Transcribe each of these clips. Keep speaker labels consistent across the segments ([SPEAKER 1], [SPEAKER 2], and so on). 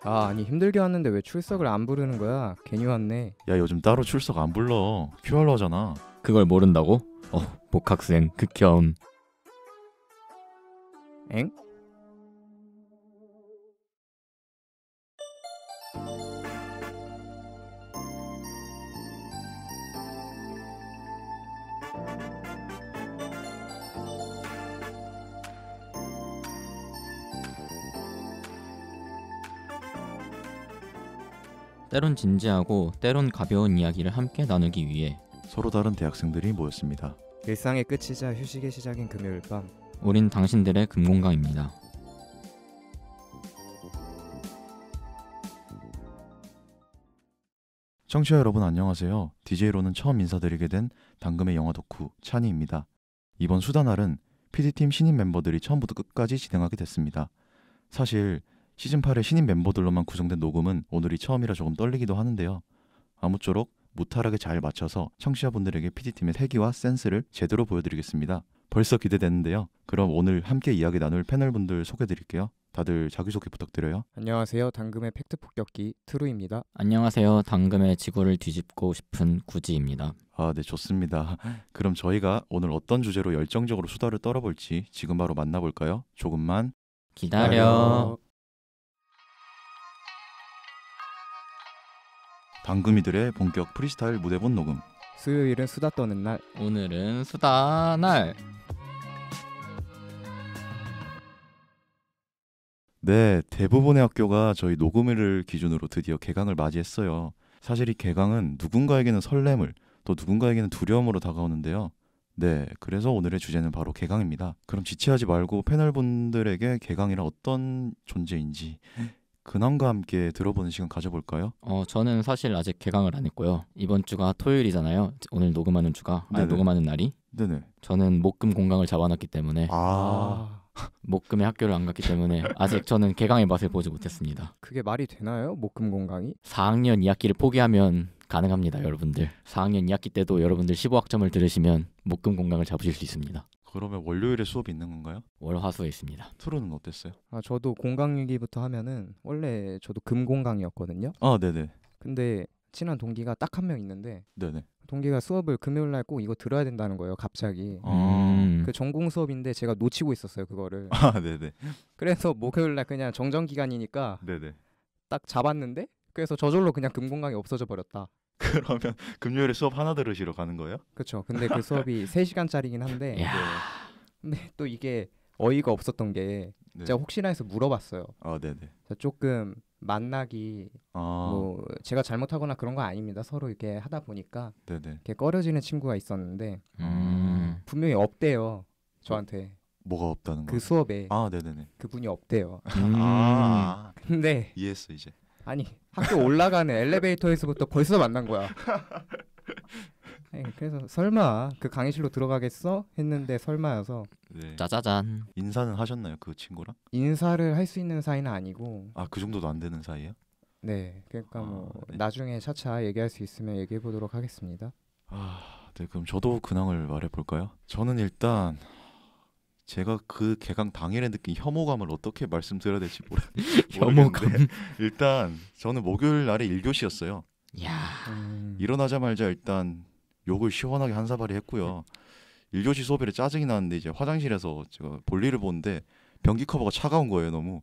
[SPEAKER 1] 아니 힘들게 왔는데 왜 출석을 안 부르는 거야? 괜히 왔네.
[SPEAKER 2] 야, 요즘 따로 출석 안 불러. QR로 하잖아.
[SPEAKER 3] 그걸 모른다고? 복학생 극혐.
[SPEAKER 1] 엥?
[SPEAKER 3] 때론 진지하고 때론 가벼운 이야기를 함께 나누기 위해
[SPEAKER 2] 서로 다른 대학생들이 모였습니다.
[SPEAKER 1] 일상의 끝이자 휴식의 시작인 금요일 밤.
[SPEAKER 3] 우린 당신들의 금공강입니다.
[SPEAKER 2] 청취자 여러분 안녕하세요. DJ로는 처음 인사드리게 된 당금의 영화 덕후 찬이입니다. 이번 수다날은 PD팀 신인 멤버들이 처음부터 끝까지 진행하게 됐습니다. 사실 시즌8의 신인 멤버들로만 구성된 녹음은 오늘이 처음이라 조금 떨리기도 하는데요. 아무쪼록 무탈하게 잘 맞춰서 청취자분들에게 PD팀의 패기와 센스를 제대로 보여드리겠습니다. 벌써 기대되는데요. 그럼 오늘 함께 이야기 나눌 패널분들 소개드릴게요. 다들 자기소개 부탁드려요.
[SPEAKER 1] 안녕하세요. 당금의 팩트 폭격기 트루입니다.
[SPEAKER 3] 안녕하세요. 당금의 지구를 뒤집고 싶은 구지입니다.
[SPEAKER 2] 네, 좋습니다. 그럼 저희가 오늘 어떤 주제로 열정적으로 수다를 떨어볼지 지금 바로 만나볼까요? 조금만
[SPEAKER 3] 기다려.
[SPEAKER 2] 당금이들의 본격 프리스타일 무대본 녹음.
[SPEAKER 1] 수요일은 수다 떠는 날.
[SPEAKER 3] 오늘은 수다날.
[SPEAKER 2] 네, 대부분의 학교가 저희 녹음일을 기준으로 드디어 개강을 맞이했어요. 사실 이 개강은 누군가에게는 설렘을, 또 누군가에게는 두려움으로 다가오는데요. 네, 그래서 오늘의 주제는 바로 개강입니다. 그럼 지체하지 말고 패널분들에게 개강이란 어떤 존재인지 근황과 함께 들어보는 시간 가져볼까요?
[SPEAKER 3] 저는 사실 아직 개강을 안 했고요. 이번 주가 토요일이잖아요. 오늘 녹음하는 주가. 녹음하는 날이.
[SPEAKER 2] 네네.
[SPEAKER 3] 저는 목금 공강을 잡아놨기 때문에 목금의 학교를 안 갔기 때문에 아직 저는 개강의 맛을 보지 못했습니다.
[SPEAKER 1] 그게 말이 되나요? 목금 공강이?
[SPEAKER 3] 4학년 2학기를 포기하면 가능합니다, 여러분들. 4학년 2학기 때도 여러분들 15학점을 들으시면 목금 공강을 잡으실 수 있습니다.
[SPEAKER 2] 그러면 월요일에 수업이 있는 건가요?
[SPEAKER 3] 월화수에 있습니다.
[SPEAKER 2] 트로는 어땠어요?
[SPEAKER 1] 저도 공강 얘기부터 하면은 원래 저도 금 공강이었거든요.
[SPEAKER 2] 네네.
[SPEAKER 1] 근데 친한 동기가 딱 한 명 있는데
[SPEAKER 2] 네네.
[SPEAKER 1] 동기가 수업을 금요일 날 꼭 이거 들어야 된다는 거예요. 갑자기. 그 전공 수업인데 제가 놓치고 있었어요, 그거를.
[SPEAKER 2] 네네.
[SPEAKER 1] 그래서 목요일 날 그냥 정정 기간이니까
[SPEAKER 2] 네네.
[SPEAKER 1] 딱 잡았는데 그래서 저절로 그냥 금공강이 없어져 버렸다.
[SPEAKER 2] 그러면 금요일에 수업 하나 들으시러 가는 거예요?
[SPEAKER 1] 그렇죠. 근데 그 수업이 3시간짜리긴 한데 근데 또 이게 어이가 없었던 게
[SPEAKER 2] 네.
[SPEAKER 1] 제가 혹시나 해서 물어봤어요.
[SPEAKER 2] 네네.
[SPEAKER 1] 조금 만나기 뭐 제가 잘못하거나 그런 거 아닙니다. 서로 이렇게 하다 보니까
[SPEAKER 2] 네네.
[SPEAKER 1] 이렇게 꺼려지는 친구가 있었는데 분명히 없대요. 저한테.
[SPEAKER 2] 뭐가 없다는 거예요?
[SPEAKER 1] 그 수업에
[SPEAKER 2] 네네네.
[SPEAKER 1] 그분이 없대요. 근데
[SPEAKER 2] 이해했어 이제.
[SPEAKER 1] 아니 학교 올라가는 엘리베이터에서부터 벌써 만난 거야. 그래서 설마 그 강의실로 들어가겠어? 했는데 설마여서
[SPEAKER 2] 네.
[SPEAKER 3] 짜자잔.
[SPEAKER 2] 인사는 하셨나요 그 친구랑?
[SPEAKER 1] 인사를 할 수 있는 사이는 아니고.
[SPEAKER 2] 그 정도도 안 되는 사이예요?
[SPEAKER 1] 네, 그러니까
[SPEAKER 2] 네.
[SPEAKER 1] 나중에 차차 얘기할 수 있으면 얘기해 보도록 하겠습니다.
[SPEAKER 2] 네, 그럼 저도 근황을 말해볼까요? 저는 일단 제가 그 개강 당일에 느낀 혐오감을 어떻게 말씀드려야 될지 모르겠는데 일단 저는 목요일 날에 1교시였어요. 일어나자마자 일단 욕을 시원하게 한 사발이 했고요. 1교시 수업일에 짜증이 나는데 이제 화장실에서 제가 볼일을 보는데 변기 커버가 차가운 거예요, 너무.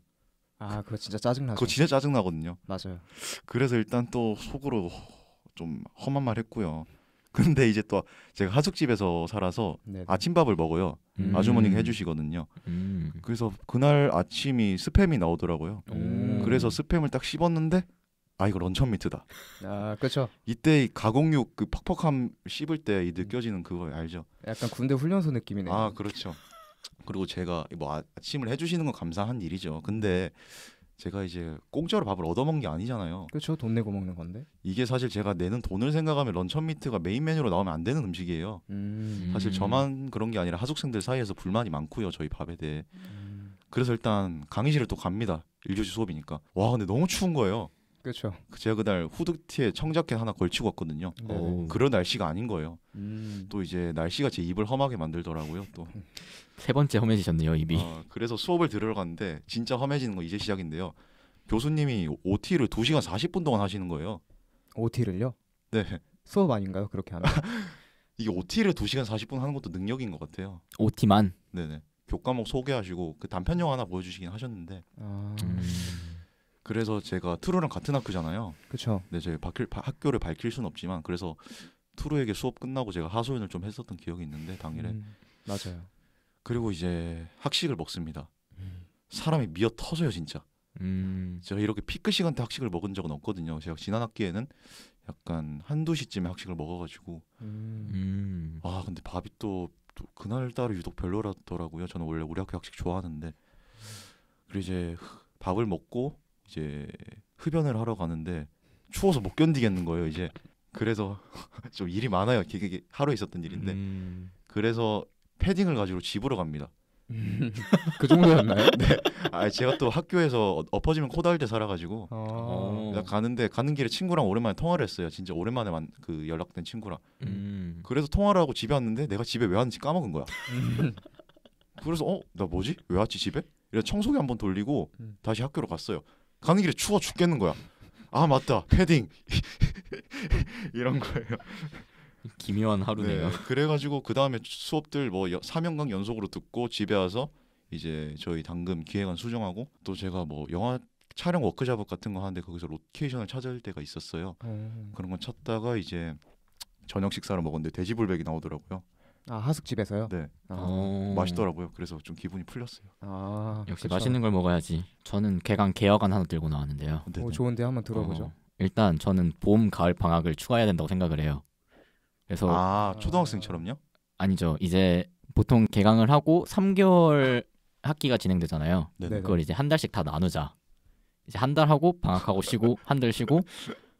[SPEAKER 1] 그거 진짜 짜증나죠.
[SPEAKER 2] 그거 진짜 짜증나거든요.
[SPEAKER 1] 맞아요.
[SPEAKER 2] 그래서 일단 또 속으로 좀 험한 말 했고요. 근데 이제 또 제가 하숙집에서 살아서
[SPEAKER 1] 네네.
[SPEAKER 2] 아침밥을 먹어요. 아주머니가 해주시거든요. 그래서 그날 아침이 스팸이 나오더라고요. 그래서 스팸을 딱 씹었는데 이거 런천미트다.
[SPEAKER 1] 그렇죠.
[SPEAKER 2] 이때 이 가공육 그 퍽퍽함 씹을 때 느껴지는 그거 알죠?
[SPEAKER 1] 약간 군대 훈련소 느낌이네요.
[SPEAKER 2] 그렇죠. 그리고 제가 뭐 아침을 해주시는 건 감사한 일이죠. 근데 제가 이제 공짜로 밥을 얻어먹는 게 아니잖아요.
[SPEAKER 1] 그렇죠. 돈 내고 먹는 건데.
[SPEAKER 2] 이게 사실 제가 내는 돈을 생각하면 런천미트가 메인 메뉴로 나오면 안 되는 음식이에요. 사실 저만 그런 게 아니라 하숙생들 사이에서 불만이 많고요. 저희 밥에 대해. 그래서 일단 강의실을 또 갑니다. 1교시 수업이니까. 근데 너무 추운 거예요.
[SPEAKER 1] 그렇죠.
[SPEAKER 2] 제가 그날 후드티에 청자켓 하나 걸치고 왔거든요. 그런 날씨가 아닌 거예요. 또 이제 날씨가 제 입을 험하게 만들더라고요. 또
[SPEAKER 3] 세 번째 험해지셨네요, 입이.
[SPEAKER 2] 그래서 수업을 들으러 갔는데 진짜 험해지는 거 이제 시작인데요. 교수님이 OT를 2시간 40분 동안 하시는 거예요.
[SPEAKER 1] OT를요?
[SPEAKER 2] 네.
[SPEAKER 1] 수업 아닌가요? 그렇게 하면?
[SPEAKER 2] 이게 OT를 2시간 40분 하는 것도 능력인 것 같아요.
[SPEAKER 3] OT만.
[SPEAKER 2] 네네. 교과목 소개하시고 그 단편 영화 하나 보여주시긴 하셨는데. 그래서 제가 투루랑 같은 학교잖아요.
[SPEAKER 1] 그렇죠.
[SPEAKER 2] 네, 제가 학교를 밝힐 수는 없지만 그래서 투루에게 수업 끝나고 제가 하소연을 좀 했었던 기억이 있는데 당일에.
[SPEAKER 1] 맞아요.
[SPEAKER 2] 그리고 이제 학식을 먹습니다. 사람이 미어 터져요 진짜. 제가 이렇게 피크 시간대 학식을 먹은 적은 없거든요. 제가 지난 학기에는 약간 1-2시쯤에 학식을 먹어가지고 아 근데 밥이 또 그날따라 유독 별로라더라고요. 저는 원래 우리 학교 학식 좋아하는데 그리고 이제 밥을 먹고 이제 흡연을 하러 가는데 추워서 못 견디겠는 거예요 이제. 그래서 좀 일이 많아요. 이게 하루에 있었던 일인데 그래서 패딩을 가지고 집으로 갑니다.
[SPEAKER 1] 그 정도였나요?
[SPEAKER 2] 네. 아 제가 또 학교에서 엎어지면 코다할 살아가지고 가는데 가는 길에 친구랑 오랜만에 통화를 했어요. 진짜 오랜만에 그 연락된 친구랑. 그래서 통화를 하고 집에 왔는데 내가 집에 왜 왔는지 까먹은 거야. 그래서 나 뭐지? 왜 왔지 집에? 이래서 청소기 한번 돌리고 다시 학교로 갔어요. 가는 길에 추워 죽겠는 거야. 아 맞다 패딩 이런 거예요.
[SPEAKER 3] 기묘한 하루네요.
[SPEAKER 2] 네, 그래가지고 그 다음에 수업들 뭐 3연강 연속으로 듣고 집에 와서 이제 저희 당금 기획안 수정하고 또 제가 뭐 영화 촬영 워크 작업 같은 거 하는데 거기서 로케이션을 찾을 때가 있었어요. 그런 건 찾다가 이제 저녁 식사를 먹었는데 돼지불백이 나오더라고요.
[SPEAKER 1] 아 하숙집에서요?
[SPEAKER 2] 네. 맛있더라고요. 그래서 좀 기분이 풀렸어요.
[SPEAKER 3] 역시
[SPEAKER 1] 그쵸.
[SPEAKER 3] 맛있는 걸 먹어야지. 저는 개강안 하나 들고 나왔는데요.
[SPEAKER 1] 좋은데 한번 들어보죠.
[SPEAKER 3] 일단 저는 봄, 가을 방학을 추가해야 된다고 생각을 해요. 그래서
[SPEAKER 2] 초등학생처럼요?
[SPEAKER 3] 아니죠. 이제 보통 개강을 하고 3개월 학기가 진행되잖아요.
[SPEAKER 2] 네네.
[SPEAKER 3] 그걸 이제 한 달씩 다 나누자. 이제 한 달 하고 방학하고 쉬고 한 달 쉬고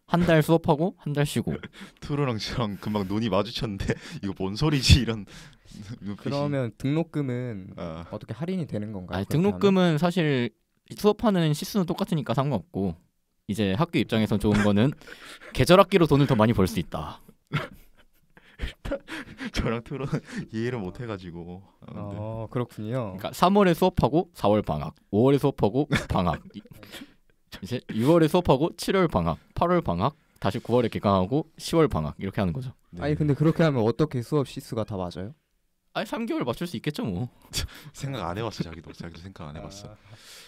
[SPEAKER 3] 한 달 수업하고 한 달 쉬고.
[SPEAKER 2] 투루랑 저랑 금방 눈이 마주쳤는데 이거 뭔 소리지 이런 눈빛이.
[SPEAKER 1] 그러면 등록금은 어떻게 할인이 되는 건가요?
[SPEAKER 3] 아니, 등록금은 사실 수업하는 시수는 똑같으니까 상관없고 이제 학교 입장에서 좋은 거는 계절 학기로 돈을 더 많이 벌 수 있다.
[SPEAKER 2] 저랑 투루는 이해를 못 해가지고.
[SPEAKER 1] 그렇군요.
[SPEAKER 3] 그러니까 3월에 수업하고 4월 방학, 5월에 수업하고 방학, 이제 6월에 수업하고 7월 방학, 8월 방학, 다시 9월에 개강하고 10월 방학 이렇게 하는 거죠.
[SPEAKER 2] 네.
[SPEAKER 1] 아니 근데 그렇게 하면 어떻게 수업 시수가 다 맞아요?
[SPEAKER 3] 아니 3개월 맞출 수 있겠죠 뭐.
[SPEAKER 2] 생각 안 해봤어. 자기도 생각 안 해봤어.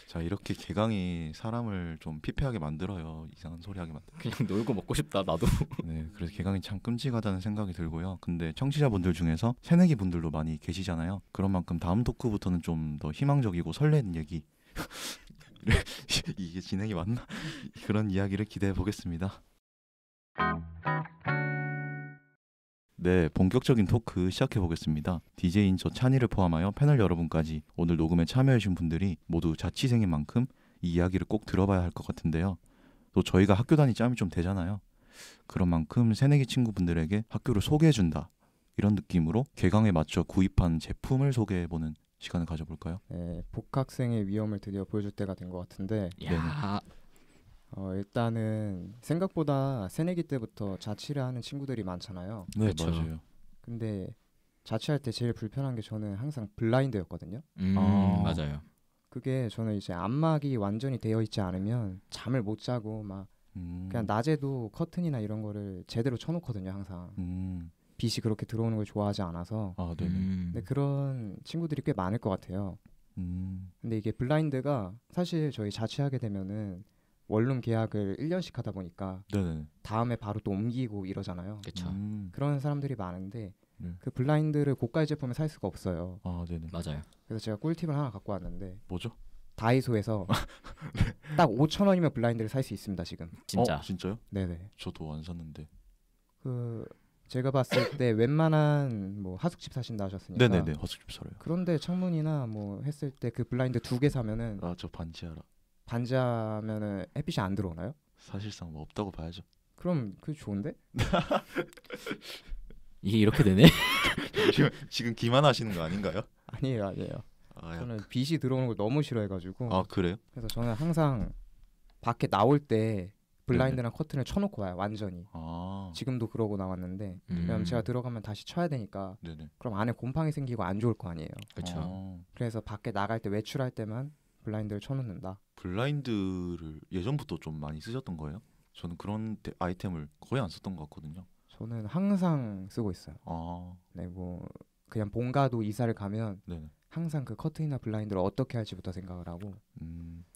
[SPEAKER 2] 자 이렇게 개강이 사람을 좀 피폐하게 만들어요. 이상한 소리 하게 만들어.
[SPEAKER 3] 그냥 놀고 먹고 싶다 나도.
[SPEAKER 2] 네, 그래서 개강이 참 끔찍하다는 생각이 들고요. 근데 청취자분들 중에서 새내기 분들도 많이 계시잖아요. 그런 만큼 다음 토크부터는 좀 더 희망적이고 설레는 얘기 이게 진행이 맞나? 그런 이야기를 기대해 보겠습니다. 네, 본격적인 토크 시작해 보겠습니다. DJ인 저 찬이를 포함하여 패널 여러분까지 오늘 녹음에 참여해 주신 분들이 모두 자취생인 만큼 이 이야기를 꼭 들어봐야 할 것 같은데요. 또 저희가 학교 다니 짬이 좀 되잖아요. 그런 만큼 새내기 친구분들에게 학교를 소개해 준다. 이런 느낌으로 개강에 맞춰 구입한 제품을 소개해 보는 시간을 가져볼까요?
[SPEAKER 1] 네, 복학생의 위험을 드디어 보여줄 때가 된 것 같은데
[SPEAKER 3] 야.
[SPEAKER 1] 일단은 생각보다 새내기 때부터 자취를 하는 친구들이 많잖아요.
[SPEAKER 2] 네,
[SPEAKER 3] 그쵸.
[SPEAKER 2] 맞아요.
[SPEAKER 1] 근데 자취할 때 제일 불편한 게 저는 항상 블라인드였거든요.
[SPEAKER 3] 맞아요.
[SPEAKER 1] 그게 저는 이제 안막이 완전히 되어 있지 않으면 잠을 못 자고 막 그냥 낮에도 커튼이나 이런 거를 제대로 쳐놓거든요. 항상 빛이 그렇게 들어오는 걸 좋아하지 않아서.
[SPEAKER 2] 네네.
[SPEAKER 1] 근데 그런 친구들이 꽤 많을 것 같아요. 근데 이게 블라인드가 사실 저희 자취하게 되면은 원룸 계약을 1년씩 하다 보니까
[SPEAKER 2] 네네.
[SPEAKER 1] 다음에 바로 또 옮기고 이러잖아요.
[SPEAKER 3] 그렇죠.
[SPEAKER 1] 그런 사람들이 많은데
[SPEAKER 2] 네.
[SPEAKER 1] 그 블라인드를 고가의 제품에 살 수가 없어요.
[SPEAKER 2] 네네.
[SPEAKER 3] 맞아요.
[SPEAKER 1] 그래서 제가 꿀팁을 하나 갖고 왔는데
[SPEAKER 2] 뭐죠?
[SPEAKER 1] 다이소에서 딱 5,000원이면 블라인드를 살 수 있습니다 지금.
[SPEAKER 3] 진짜.
[SPEAKER 2] 진짜요?
[SPEAKER 1] 네네.
[SPEAKER 2] 저도 안 샀는데.
[SPEAKER 1] 제가 봤을 때 웬만한 뭐 하숙집 사신다 하셨으니까.
[SPEAKER 2] 네네네. 허수집 살아요.
[SPEAKER 1] 그런데 창문이나 뭐 했을 때 그 블라인드 2개 사면은
[SPEAKER 2] 저 반지하라.
[SPEAKER 1] 반지하면은 햇빛이 안 들어오나요?
[SPEAKER 2] 사실상 뭐 없다고 봐야죠.
[SPEAKER 1] 그럼 그 좋은데?
[SPEAKER 3] 이게 이렇게 되네.
[SPEAKER 2] 지금 기만하시는 거 아닌가요?
[SPEAKER 1] 아니에요. 저는 빛이 들어오는 걸 너무 싫어해가지고.
[SPEAKER 2] 그래요?
[SPEAKER 1] 그래서 저는 항상 밖에 나올 때 블라인드랑 커튼을 쳐놓고 와요. 완전히. 지금도 그러고 나왔는데 왜냐면 제가 들어가면 다시 쳐야 되니까.
[SPEAKER 2] 네네.
[SPEAKER 1] 그럼 안에 곰팡이 생기고 안 좋을 거 아니에요.
[SPEAKER 3] 그렇죠.
[SPEAKER 1] 그래서 밖에 나갈 때 외출할 때만 블라인드를 쳐놓는다.
[SPEAKER 2] 블라인드를 예전부터 좀 많이 쓰셨던 거예요? 저는 그런 아이템을 거의 안 썼던 것 같거든요.
[SPEAKER 1] 저는 항상 쓰고 있어요.
[SPEAKER 2] 아,
[SPEAKER 1] 네, 뭐 그냥 본가도 이사를 가면
[SPEAKER 2] 네.
[SPEAKER 1] 항상 그 커튼이나 블라인드를 어떻게 할지부터 생각을 하고.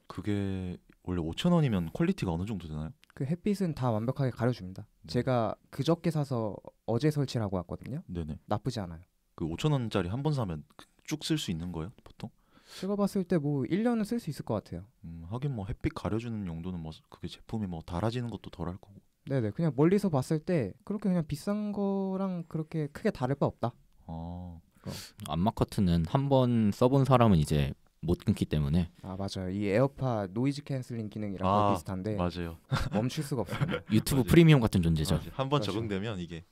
[SPEAKER 2] 그게 원래 5,000원이면 퀄리티가 어느 정도 되나요?
[SPEAKER 1] 그 햇빛은 다 완벽하게 가려줍니다.
[SPEAKER 2] 네.
[SPEAKER 1] 제가 그저께 사서 어제 설치를 하고 왔거든요.
[SPEAKER 2] 네네.
[SPEAKER 1] 나쁘지 않아요.
[SPEAKER 2] 그 5,000원짜리 한 번 사면 쭉 쓸 수 있는 거예요, 보통?
[SPEAKER 1] 제가 봤을 때 뭐 1년은 쓸 수 있을 것 같아요.
[SPEAKER 2] 하긴 뭐 햇빛 가려주는 용도는 뭐 그게 제품이 뭐 달아지는 것도 덜할 거고.
[SPEAKER 1] 네네, 그냥 멀리서 봤을 때 그렇게 그냥 비싼 거랑 그렇게 크게 다를 바 없다.
[SPEAKER 3] 암막 커튼은 한 번 써본 사람은 이제 못 끊기 때문에.
[SPEAKER 1] 아 맞아요. 이 에어팟 노이즈 캔슬링 기능이랑 거의 비슷한데
[SPEAKER 2] 맞아요.
[SPEAKER 1] 멈출 수가 없어요.
[SPEAKER 3] 유튜브 프리미엄 같은 존재죠.
[SPEAKER 2] 한번
[SPEAKER 1] 그렇죠.
[SPEAKER 2] 적용되면 이게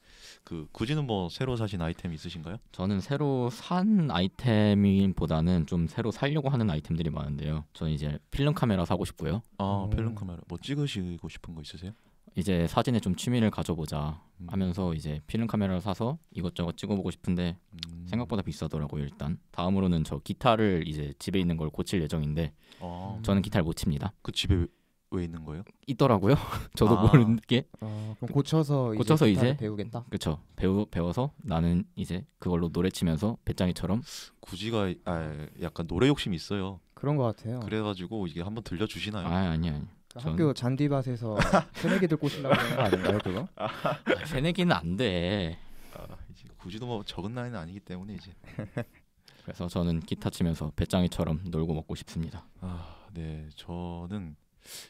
[SPEAKER 2] 굳이는 뭐 새로 사신 아이템 있으신가요?
[SPEAKER 3] 저는 새로 산 아이템보다는 좀 새로 살려고 하는 아이템들이 많은데요. 저는 이제 필름 카메라 사고 싶고요.
[SPEAKER 2] 필름 카메라 뭐 찍으시고 싶은 거 있으세요?
[SPEAKER 3] 이제 사진에 좀 취미를 가져보자 하면서 이제 필름 카메라를 사서 이것저것 찍어보고 싶은데 생각보다 비싸더라고요. 일단 다음으로는 저 기타를 이제 집에 있는 걸 고칠 예정인데 저는 기타를 못 칩니다.
[SPEAKER 2] 그 집에 왜 있는 거예요?
[SPEAKER 3] 있더라고요. 저도 모르는 게.
[SPEAKER 1] 그럼 고쳐서
[SPEAKER 3] 이제
[SPEAKER 1] 배우겠다.
[SPEAKER 3] 그렇죠. 배워서 나는 이제 그걸로 노래 치면서 배짱이처럼.
[SPEAKER 2] 구지가 약간 노래 욕심이 있어요.
[SPEAKER 1] 그런 것 같아요.
[SPEAKER 2] 그래가지고 이게 한번 들려주시나요?
[SPEAKER 3] 아니.
[SPEAKER 1] 학교 잔디밭에서 새내기들 꼬시려고 하는 거 아닌가요, 그거?
[SPEAKER 3] 새내기는 안 돼.
[SPEAKER 2] 이제 구지도 뭐 적은 나이는 아니기 때문에 이제.
[SPEAKER 3] 그래서 저는 기타 치면서 배짱이처럼 놀고 먹고 싶습니다.
[SPEAKER 2] 네, 저는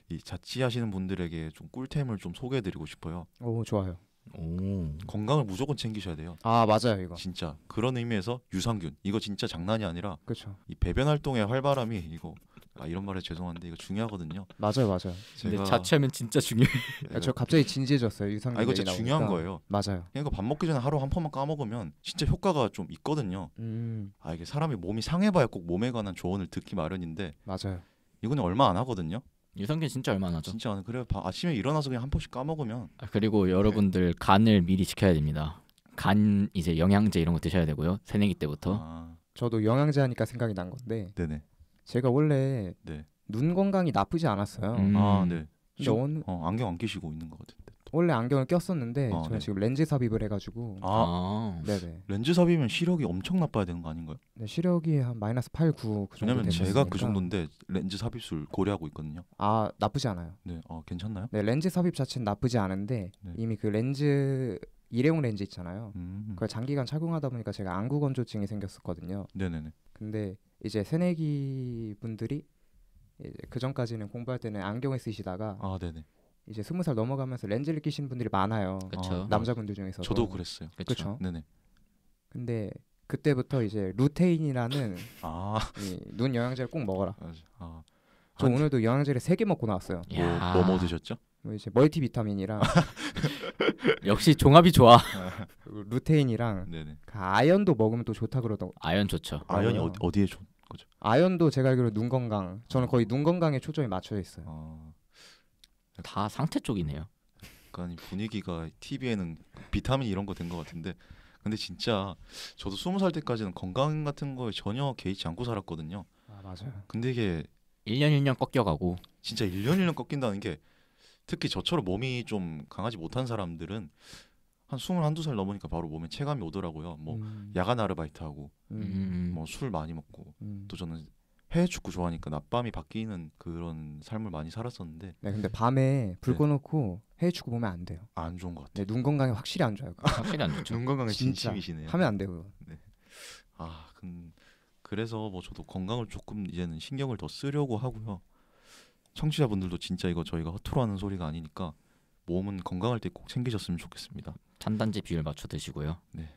[SPEAKER 2] 이 자취하시는 분들에게 좀 꿀템을 좀 소개해드리고 싶어요.
[SPEAKER 1] 오, 좋아요.
[SPEAKER 2] 건강을 무조건 챙기셔야 돼요.
[SPEAKER 1] 아 맞아요, 이거.
[SPEAKER 2] 진짜 그런 의미에서 유산균 이거 진짜 장난이 아니라.
[SPEAKER 1] 그렇죠.
[SPEAKER 2] 이 배변 활동의 활발함이 이거 이런 말에 죄송한데 이거 중요하거든요.
[SPEAKER 1] 맞아요.
[SPEAKER 3] 근데 자취하면 진짜 중요해.
[SPEAKER 1] 저 갑자기 진지해졌어요. 유산균
[SPEAKER 2] 이거 진짜 중요한 거예요.
[SPEAKER 1] 맞아요.
[SPEAKER 2] 그러니까 밥 먹기 전에 하루 한 번만 까먹으면 진짜 효과가 좀 있거든요. 이게 사람이 몸이 상해봐야 꼭 몸에 관한 조언을 듣기 마련인데
[SPEAKER 1] 맞아요.
[SPEAKER 2] 이거는 얼마 안 하거든요.
[SPEAKER 3] 유산균 진짜 얼마 안 하죠.
[SPEAKER 2] 진짜 안 해. 그래 아침에 일어나서 그냥 한 포씩 까먹으면.
[SPEAKER 3] 그리고 여러분들 간을 미리 지켜야 됩니다. 간 이제 영양제 이런 거 드셔야 되고요. 새내기 때부터.
[SPEAKER 1] 저도 영양제 하니까 생각이 난 건데.
[SPEAKER 2] 네네.
[SPEAKER 1] 제가 원래 눈 건강이 나쁘지 않았어요.
[SPEAKER 2] 네.
[SPEAKER 1] 근데
[SPEAKER 2] 안경 안 끼시고 있는 것 같은데.
[SPEAKER 1] 원래 안경을 꼈었는데 저는 지금 렌즈 삽입을 해가지고. 네네.
[SPEAKER 2] 렌즈 삽입이면 시력이 엄청 나빠야 되는 거 아닌가요?
[SPEAKER 1] 네, 시력이 한 마이너스 8, 9 그 정도.
[SPEAKER 2] 왜냐면 제가 그 정도인데 렌즈 삽입술 고려하고 있거든요.
[SPEAKER 1] 나쁘지 않아요.
[SPEAKER 2] 네, 괜찮나요?
[SPEAKER 1] 네, 렌즈 삽입 자체는 나쁘지 않은데 이미 그 렌즈 일회용 렌즈 있잖아요. 그걸 장기간 착용하다 보니까 제가 안구 건조증이 생겼었거든요.
[SPEAKER 2] 네네네.
[SPEAKER 1] 근데 이제 새내기 분들이 이제 그 전까지는 공부할 때는 안경을 쓰시다가
[SPEAKER 2] 네네.
[SPEAKER 1] 이제 20살 넘어가면서 렌즈를 끼시는 분들이 많아요. 남자분들 중에서.
[SPEAKER 2] 저도 그랬어요.
[SPEAKER 1] 그렇죠.
[SPEAKER 2] 네네.
[SPEAKER 1] 근데 그때부터 이제 루테인이라는 이 눈 영양제를 꼭 먹어라. 저 오늘도 영양제를 3개 먹고 나왔어요.
[SPEAKER 2] 뭐 드셨죠?
[SPEAKER 1] 이제 멀티비타민이랑
[SPEAKER 3] 역시 종합이 좋아.
[SPEAKER 1] 루테인이랑 그 아연도 먹으면 또 좋다 그러더라고요.
[SPEAKER 3] 아연 좋죠.
[SPEAKER 2] 아연이 어디에 좋은 거죠?
[SPEAKER 1] 아연도 제가 알기로 눈 건강. 저는 거의 눈 건강에 초점이 맞춰져 있어요.
[SPEAKER 3] 다 상태 쪽이네요.
[SPEAKER 2] 약간 분위기가 TV에는 비타민 이런 거 된 것 같은데, 근데 진짜 저도 20살 때까지는 건강 같은 거에 전혀 개의치 않고 살았거든요.
[SPEAKER 1] 맞아요.
[SPEAKER 2] 근데 이게
[SPEAKER 3] 1년 꺾여가고
[SPEAKER 2] 진짜 1년 꺾인다는 게, 특히 저처럼 몸이 좀 강하지 못한 사람들은 한 21~22살 넘으니까 바로 몸에 체감이 오더라고요. 뭐 야간 아르바이트하고 뭐 술 많이 먹고 또 저는 해외 축구 좋아하니까 낮밤이 바뀌는 그런 삶을 많이 살았었는데.
[SPEAKER 1] 네, 근데 밤에 불 꺼놓고 해외 축구 보면 안 돼요.
[SPEAKER 2] 안 좋은 것 같아요.
[SPEAKER 1] 네, 눈 건강에 확실히 안 좋아요.
[SPEAKER 3] 확실히 안 좋죠.
[SPEAKER 2] 눈 건강에 진심이시네요.
[SPEAKER 1] 하면 안 돼요.
[SPEAKER 2] 네. 그래서 뭐 저도 건강을 조금 이제는 신경을 더 쓰려고 하고요. 청취자분들도 진짜 이거 저희가 허투루 하는 소리가 아니니까 몸은 건강할 때 꼭 챙기셨으면 좋겠습니다.
[SPEAKER 3] 찬단지 비율 맞춰 드시고요.
[SPEAKER 2] 네.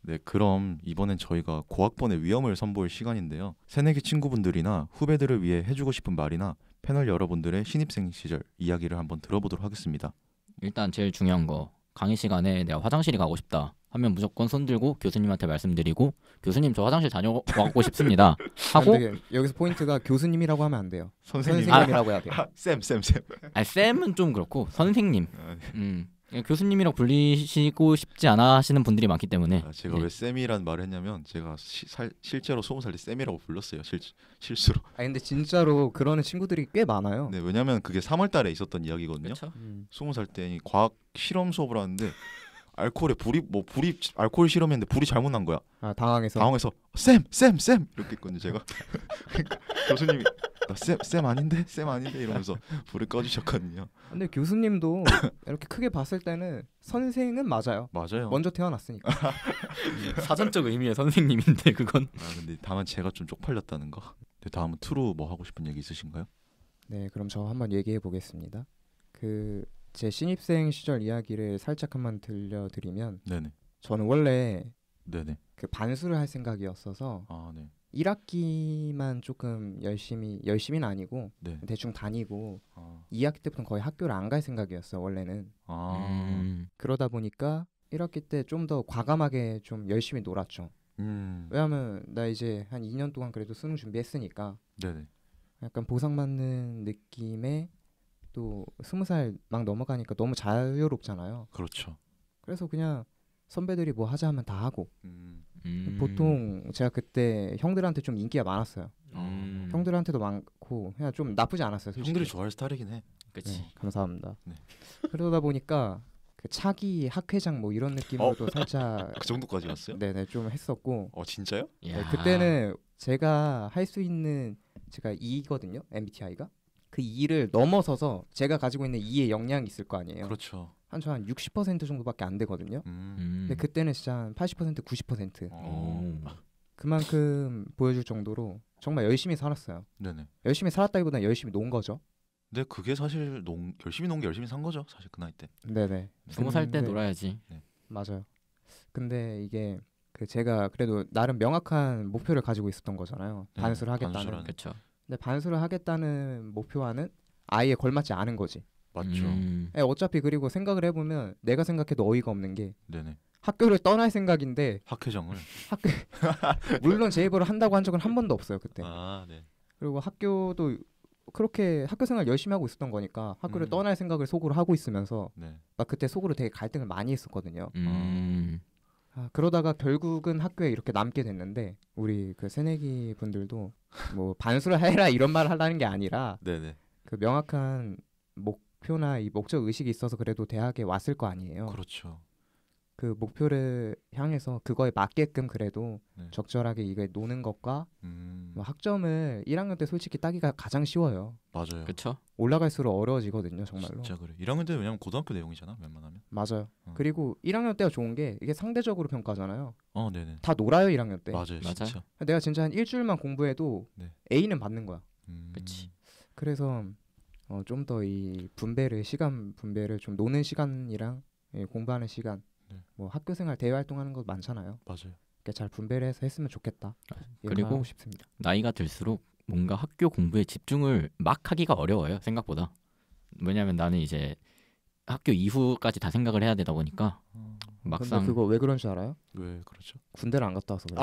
[SPEAKER 2] 네, 그럼 이번엔 저희가 고학번의 위험을 선보일 시간인데요. 새내기 친구분들이나 후배들을 위해 해주고 싶은 말이나 패널 여러분들의 신입생 시절 이야기를 한번 들어보도록 하겠습니다.
[SPEAKER 3] 일단 제일 중요한 거, 강의 시간에 내가 화장실이 가고 싶다 하면 무조건 손 들고 교수님한테 말씀드리고, 교수님 저 화장실 다녀가고 싶습니다 하고.
[SPEAKER 1] 여기서 포인트가 교수님이라고 하면 안 돼요.
[SPEAKER 2] 선생님이라고
[SPEAKER 1] 해야 돼요.
[SPEAKER 2] 쌤.
[SPEAKER 3] 쌤은 좀 그렇고 선생님. 교수님이라고 불리시고 싶지 않아 하시는 분들이 많기 때문에.
[SPEAKER 2] 제가 왜 쌤이란 말을 했냐면 제가 실제로 20살 때 쌤이라고 불렀어요. 실수로.
[SPEAKER 1] 근데 진짜로 그러는 친구들이 꽤 많아요.
[SPEAKER 2] 네, 왜냐면 그게 3월 달에 있었던 이야기거든요.
[SPEAKER 3] 그렇죠.
[SPEAKER 2] 20살 때 과학 실험 수업을 하는데 알코올에 불이 알코올 실험했는데 불이 잘못 난 거야.
[SPEAKER 1] 당황해서
[SPEAKER 2] 쌤 이렇게 했거든요. 제가 교수님이 나 쌤 아닌데 이러면서 불을 꺼주셨거든요.
[SPEAKER 1] 근데 교수님도 이렇게 크게 봤을 때는 선생은 맞아요. 먼저 태어났으니까.
[SPEAKER 3] 사전적 의미의 선생님인데 그건.
[SPEAKER 2] 근데 다만 제가 좀 쪽팔렸다는 거. 다음은 투루 뭐 하고 싶은 얘기 있으신가요?
[SPEAKER 1] 네, 그럼 저 한번 얘기해 보겠습니다. 제 신입생 시절 이야기를 살짝 한번 들려드리면,
[SPEAKER 2] 네네.
[SPEAKER 1] 저는 원래
[SPEAKER 2] 네네.
[SPEAKER 1] 그 반수를 할 생각이었어서
[SPEAKER 2] 네.
[SPEAKER 1] 1학기만 조금 열심히는 아니고
[SPEAKER 2] 네.
[SPEAKER 1] 대충 다니고 2학기 때부터는 거의 학교를 안 갈 생각이었어요. 원래는. 그러다 보니까 1학기 때 좀 더 과감하게 좀 열심히 놀았죠. 왜냐하면 나 이제 한 2년 동안 그래도 수능 준비했으니까
[SPEAKER 2] 네네.
[SPEAKER 1] 약간 보상받는 느낌에 또 20살 막 넘어가니까 너무 자유롭잖아요.
[SPEAKER 2] 그렇죠.
[SPEAKER 1] 그래서 그냥 선배들이 뭐 하자 하면 다 하고 보통 제가 그때 형들한테 좀 인기가 많았어요. 형들한테도 많고 그냥 좀 나쁘지 않았어요. 솔직히.
[SPEAKER 2] 형들이 좋아할 스타일이긴 해.
[SPEAKER 3] 그치.
[SPEAKER 1] 네, 감사합니다.
[SPEAKER 2] 네.
[SPEAKER 1] 그러다 보니까 그 차기 학회장 뭐 이런 느낌으로도 살짝
[SPEAKER 2] 그 정도까지 왔어요?
[SPEAKER 1] 네네 좀 했었고.
[SPEAKER 2] 진짜요?
[SPEAKER 1] 네, 그때는 제가 할 수 있는 제가 2거든요. MBTI가 그 2를 넘어서서 제가 가지고 있는 2의 역량이 있을 거 아니에요.
[SPEAKER 2] 그렇죠.
[SPEAKER 1] 한 60% 정도밖에 안 되거든요. 근데 그때는 진짜 한 80% 90% 그만큼 보여줄 정도로 정말 열심히 살았어요.
[SPEAKER 2] 네네.
[SPEAKER 1] 열심히 살았다기보다는 열심히 논 거죠.
[SPEAKER 2] 근데 그게 사실 열심히 논 게 열심히 산 거죠. 사실 그 나이 때.
[SPEAKER 1] 네네.
[SPEAKER 3] 20살 때 놀아야지.
[SPEAKER 2] 네.
[SPEAKER 1] 맞아요. 근데 이게 제가 그래도 나름 명확한 목표를 가지고 있었던 거잖아요.
[SPEAKER 2] 네,
[SPEAKER 1] 반수를 하겠다는.
[SPEAKER 3] 그렇죠.
[SPEAKER 1] 근데 반수를 하겠다는 목표와는 아예 걸맞지 않은 거지.
[SPEAKER 2] 맞죠.
[SPEAKER 1] 어차피 그리고 생각을 해보면 내가 생각해도 어이가 없는 게
[SPEAKER 2] 네네.
[SPEAKER 1] 학교를 떠날 생각인데
[SPEAKER 2] 학회장을
[SPEAKER 1] 물론 제 입으로 한다고 한 적은 한 번도 없어요 그때.
[SPEAKER 2] 네.
[SPEAKER 1] 그리고 학교도 그렇게 학교 생활 열심히 하고 있었던 거니까 학교를 떠날 생각을 속으로 하고 있으면서 막 그때 속으로 되게 갈등을 많이 했었거든요. 그러다가 결국은 학교에 이렇게 남게 됐는데 우리 그 새내기 분들도 뭐 반수를 해라 이런 말을 하려는 게 아니라
[SPEAKER 2] 네네.
[SPEAKER 1] 그 명확한 목표나 이 목적 의식이 있어서 그래도 대학에 왔을 거 아니에요.
[SPEAKER 2] 그렇죠.
[SPEAKER 1] 그 목표를 향해서 그거에 맞게끔 그래도 적절하게 이게 노는 것과 뭐 학점을 1학년 때 솔직히 따기가 가장 쉬워요.
[SPEAKER 2] 맞아요.
[SPEAKER 3] 그렇죠.
[SPEAKER 1] 올라갈수록 어려워지거든요, 정말로.
[SPEAKER 2] 진짜 그래. 1학년 때는 왜냐면 고등학교 내용이잖아, 웬만하면.
[SPEAKER 1] 맞아요. 그리고 1학년 때가 좋은 게 이게 상대적으로 평가잖아요.
[SPEAKER 2] 네네.
[SPEAKER 1] 다 놀아요, 1학년 때.
[SPEAKER 2] 맞아요, 진짜.
[SPEAKER 1] 내가 진짜 한 일주일만 공부해도 A는 받는 거야.
[SPEAKER 3] 그렇지.
[SPEAKER 1] 그래서 좀 더 이 시간 분배를 좀 노는 시간이랑 공부하는 시간, 뭐 학교 생활 대외 활동하는 거 많잖아요.
[SPEAKER 2] 맞아요.
[SPEAKER 1] 잘 분배를 해서 했으면 좋겠다.
[SPEAKER 3] 그리고
[SPEAKER 1] 하고 싶습니다.
[SPEAKER 3] 나이가 들수록 뭔가 학교 공부에 집중을 막 하기가 어려워요. 생각보다. 왜냐면 나는 이제 학교 이후까지 다 생각을 해야 되다 보니까 막상.
[SPEAKER 1] 근데 그거 왜 그런 줄 알아요?
[SPEAKER 2] 왜 그렇죠?
[SPEAKER 1] 군대를 안 갔다 와서 그래요.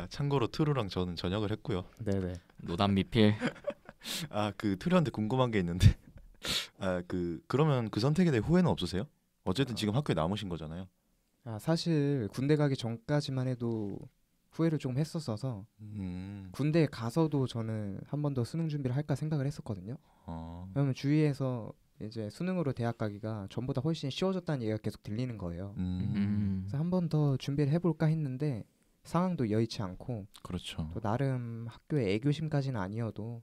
[SPEAKER 2] 참고로 트루랑 저는 전역을 했고요.
[SPEAKER 1] 네네.
[SPEAKER 3] 노담 미필.
[SPEAKER 2] 그 트루한테 궁금한 게 있는데 그러면 그 선택에 대해 후회는 없으세요? 어쨌든 지금 학교에 남으신 거잖아요.
[SPEAKER 1] 사실 군대 가기 전까지만 해도 후회를 좀 했었어서 군대에 가서도 저는 한 번 더 수능 준비를 할까 생각을 했었거든요. 왜냐면 주위에서 이제 수능으로 대학 가기가 전보다 훨씬 쉬워졌다는 얘기가 계속 들리는 거예요. 그래서 한 번 더 준비를 해볼까 했는데 상황도 여의치 않고.
[SPEAKER 2] 그렇죠.
[SPEAKER 1] 또 나름 학교의 애교심까지는 아니어도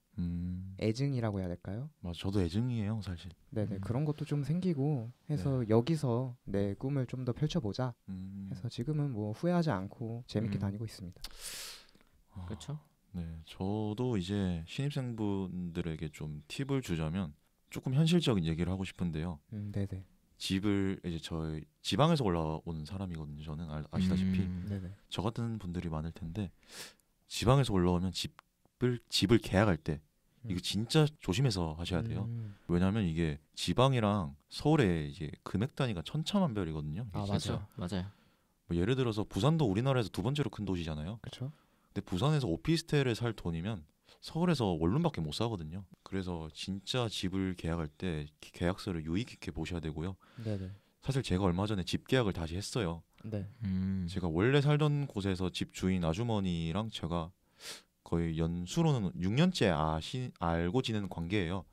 [SPEAKER 1] 애증이라고 해야 될까요?
[SPEAKER 2] 맞아, 저도 애증이에요, 사실.
[SPEAKER 1] 네네. 그런 것도 좀 생기고 해서 여기서 내 꿈을 좀 더 펼쳐보자 해서 지금은 뭐 후회하지 않고 재밌게 다니고 있습니다.
[SPEAKER 3] 그렇죠.
[SPEAKER 2] 네, 저도 이제 신입생분들에게 좀 팁을 주자면 조금 현실적인 얘기를 하고 싶은데요.
[SPEAKER 1] 네네.
[SPEAKER 2] 집을 이제 저희 지방에서 올라온 사람이거든요. 저는 아시다시피
[SPEAKER 1] 네네.
[SPEAKER 2] 저 같은 분들이 많을 텐데 지방에서 올라오면 집을 계약할 때 이거 진짜 조심해서 하셔야 돼요. 왜냐하면 이게 지방이랑 서울의 이제 금액 단위가 천차만별이거든요.
[SPEAKER 3] 맞아요. 맞아요.
[SPEAKER 2] 뭐 예를 들어서 부산도 우리나라에서 두 번째로 큰 도시잖아요.
[SPEAKER 1] 그렇죠.
[SPEAKER 2] 근데 부산에서 오피스텔에 살 돈이면 서울에서 원룸밖에 못 사거든요. 그래서 진짜 집을 계약할 때 계약서를 유의 깊게 보셔야 되고요.
[SPEAKER 1] 네네.
[SPEAKER 2] 사실 제가 얼마 전에 집 계약을 다시 했어요.
[SPEAKER 1] 네.
[SPEAKER 2] 제가 원래 살던 곳에서 집 주인 아주머니랑 제가 거의 연수로는 6년째 알고 지내는 관계예요.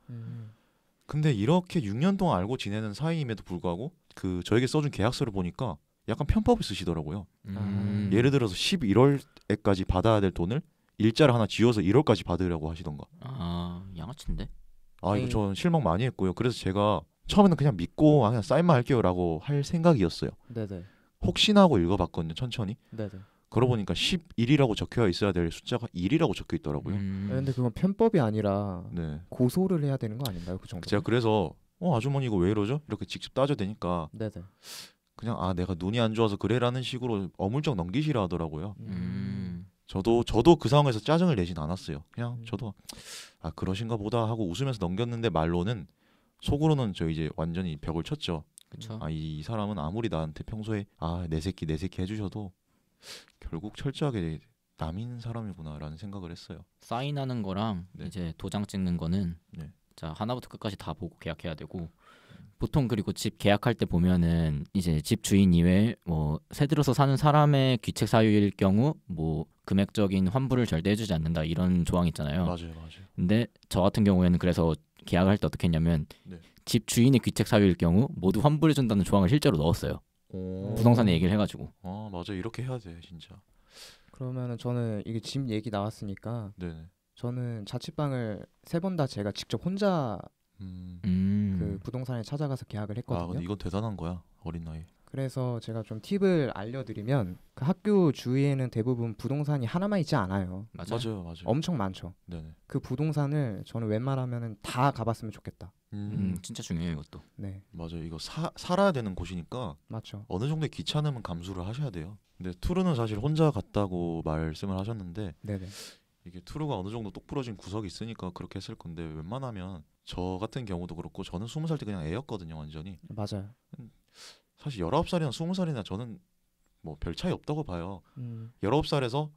[SPEAKER 2] 근데 이렇게 6년 동안 알고 지내는 사이임에도 불구하고 그 저에게 써준 계약서를 보니까 약간 편법을 쓰시더라고요. 예를 들어서 11월에까지 받아야 될 돈을 일자를 하나 지어서 1월까지 받으려고 하시던가.
[SPEAKER 3] 아, 양아치인데?
[SPEAKER 2] 이거 전 실망 많이 했고요. 그래서 제가 처음에는 그냥 믿고 그냥 사인만 할게요라고 할 생각이었어요.
[SPEAKER 1] 네네.
[SPEAKER 2] 혹시나 하고 읽어봤거든요. 천천히.
[SPEAKER 1] 네네.
[SPEAKER 2] 그러고 보니까 11이라고 적혀 있어야 될 숫자가 1이라고 적혀 있더라고요.
[SPEAKER 1] 근데 그건 편법이 아니라
[SPEAKER 2] 네.
[SPEAKER 1] 고소를 해야 되는 거 아닌가요? 그 정도.
[SPEAKER 2] 제가 그래서 아주머니 이거 왜 이러죠? 이렇게 직접 따져야 되니까
[SPEAKER 1] 네네.
[SPEAKER 2] 그냥 내가 눈이 안 좋아서 그래라는 식으로 어물쩍 넘기시라 하더라고요.
[SPEAKER 3] 음.
[SPEAKER 2] 저도 그 상황에서 짜증을 내진 않았어요. 그냥 저도 그러신가 보다 하고 웃으면서 넘겼는데 말로는 속으로는 저 이제 완전히 벽을 쳤죠.
[SPEAKER 3] 그쵸.
[SPEAKER 2] 이 사람은 아무리 나한테 평소에 내 새끼 해주셔도 결국 철저하게 남인 사람이구나라는 생각을 했어요.
[SPEAKER 3] 사인하는 거랑
[SPEAKER 2] 네.
[SPEAKER 3] 이제 도장 찍는 거는
[SPEAKER 2] 네.
[SPEAKER 3] 자 하나부터 끝까지 다 보고 계약해야 되고 보통 그리고 집 계약할 때 보면은 이제 집 주인 이외에 뭐 새 들어서 사는 사람의 귀책 사유일 경우 뭐 금액적인 환불을 절대 해주지 않는다 이런 조항 있잖아요.
[SPEAKER 2] 맞아요.
[SPEAKER 3] 근데 저 같은 경우에는 그래서 계약할 때 어떻게 했냐면
[SPEAKER 2] 네.
[SPEAKER 3] 집 주인의 귀책 사유일 경우 모두 환불해준다는 조항을 실제로 넣었어요. 부동산에 얘기를 해가지고.
[SPEAKER 2] 맞아 이렇게 해야 돼 진짜.
[SPEAKER 1] 그러면은 저는 이게 집 얘기 나왔으니까
[SPEAKER 2] 네네.
[SPEAKER 1] 저는 자취방을 3번 다 제가 직접 혼자 그 부동산에 찾아가서 계약을 했거든요.
[SPEAKER 2] 근데 이건 대단한 거야 어린 나이.
[SPEAKER 1] 그래서 제가 좀 팁을 알려드리면 그 학교 주위에는 대부분 부동산이 하나만 있지 않아요.
[SPEAKER 2] 맞아요.
[SPEAKER 1] 엄청 많죠.
[SPEAKER 2] 네네.
[SPEAKER 1] 그 부동산을 저는 웬만하면은 다 가봤으면 좋겠다.
[SPEAKER 3] 진짜 중요해요 이것도.
[SPEAKER 1] 네.
[SPEAKER 2] 맞아요. 이거 살아야 되는 곳이니까
[SPEAKER 1] 맞죠.
[SPEAKER 2] 어느 정도의 귀찮음은 감수를 하셔야 돼요. 근데 투르는 사실 혼자 갔다고 말씀을 하셨는데
[SPEAKER 1] 네네.
[SPEAKER 2] 이게 투르가 어느 정도 똑부러진 구석이 있으니까 그렇게 했을 건데 웬만하면 저 같은 경우도 그렇고 저는 20살 때 그냥 애였거든요 완전히.
[SPEAKER 1] 맞아요.
[SPEAKER 2] 사실 19살이나 20살이나 저는 뭐 별 차이 없다고 봐요. 19살에서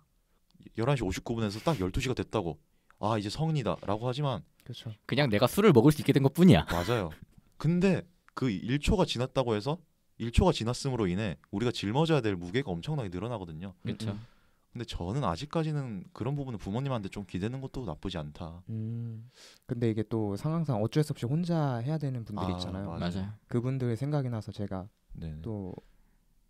[SPEAKER 2] 11시 59분에서 딱 12시가 됐다고 이제 성인이다 라고 하지만
[SPEAKER 1] 그렇죠.
[SPEAKER 3] 그냥 내가 술을 먹을 수 있게 된 것뿐이야.
[SPEAKER 2] 맞아요. 근데 그 1초가 지났다고 해서 1초가 지났음으로 인해 우리가 짊어져야 될 무게가 엄청나게 늘어나거든요.
[SPEAKER 3] 그렇죠.
[SPEAKER 2] 근데 저는 아직까지는 그런 부분은 부모님한테 좀 기대는 것도 나쁘지 않다.
[SPEAKER 1] 근데 이게 또 상황상 어쩔 수 없이 혼자 해야 되는 분들이 있잖아요.
[SPEAKER 3] 맞아요.
[SPEAKER 1] 그분들 생각이 나서 제가
[SPEAKER 2] 네네.
[SPEAKER 1] 또